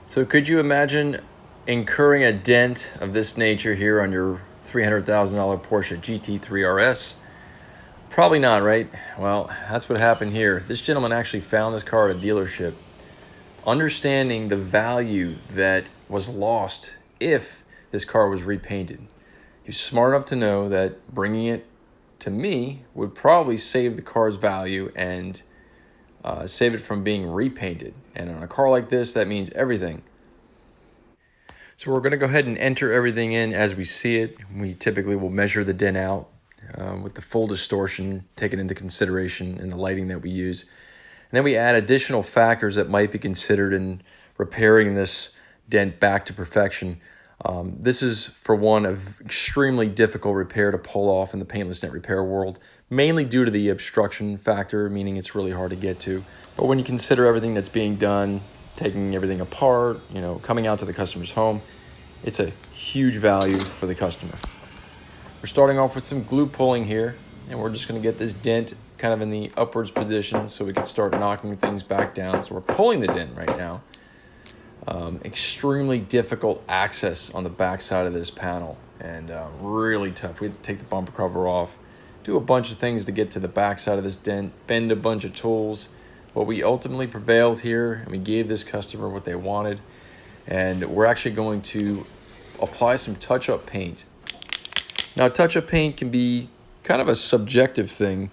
So could you imagine incurring a dent of this nature here on your $300,000 Porsche GT3 RS? Probably not, right? Well, that's what happened here. This gentleman actually found this car at a dealership, understanding the value that was lost if this car was repainted. He was smart enough to know that bringing it to me would probably save the car's value and save it from being repainted. And on a car like this, that means everything. So we're going to go ahead and enter everything in as we see it. We typically will measure the dent out with the full distortion taken into consideration in the lighting that we use. And then we add additional factors that might be considered in repairing this dent back to perfection. This is, for one, an extremely difficult repair to pull off in the paintless dent repair world, mainly due to the obstruction factor, meaning it's really hard to get to. But when you consider everything that's being done, taking everything apart, coming out to the customer's home, it's a huge value for the customer. We're starting off with some glue pulling here, and we're just going to get this dent kind of in the upwards position so we can start knocking things back down. So we're pulling the dent right now. Extremely difficult access on the back side of this panel, and really tough. We had to take the bumper cover off, do a bunch of things to get to the back side of this dent, bend a bunch of tools, but we ultimately prevailed here, and we gave this customer what they wanted. And we're actually going to apply some touch-up paint. Now, touch-up paint can be kind of a subjective thing,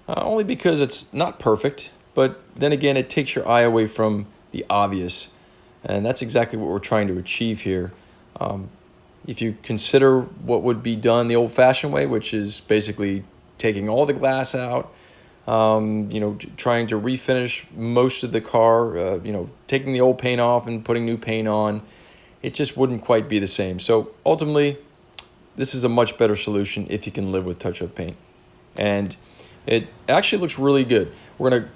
only because it's not perfect, but then again, it takes your eye away from the obvious. And that's exactly what we're trying to achieve here. If you consider what would be done the old-fashioned way, which is basically taking all the glass out, trying to refinish most of the car, taking the old paint off and putting new paint on, it just wouldn't quite be the same. So ultimately, this is a much better solution if you can live with touch-up paint. And it actually looks really good. We're going to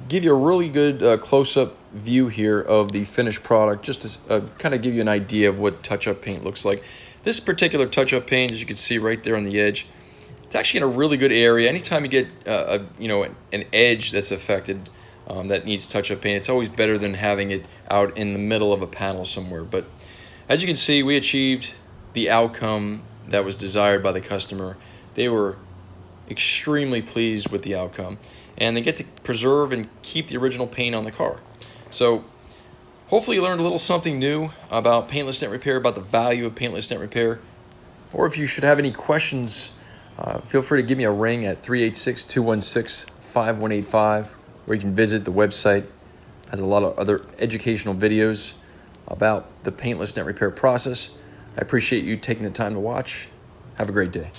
give you a really good close-up view here of the finished product, just to kind of give you an idea of what touch-up paint looks like. This particular touch-up paint, as you can see right there on the edge, it's actually in a really good area. Anytime you get an edge that's affected that needs touch-up paint, it's always better than having it out in the middle of a panel somewhere. But as you can see, we achieved the outcome that was desired by the customer. They were extremely pleased with the outcome, and they get to preserve and keep the original paint on the car. So hopefully you learned a little something new about paintless dent repair, about the value of paintless dent repair. Or if you should have any questions, feel free to give me a ring at 386-216-5185, or you can visit the website. It has a lot of other educational videos about the paintless dent repair process. I appreciate you taking the time to watch. Have a great day.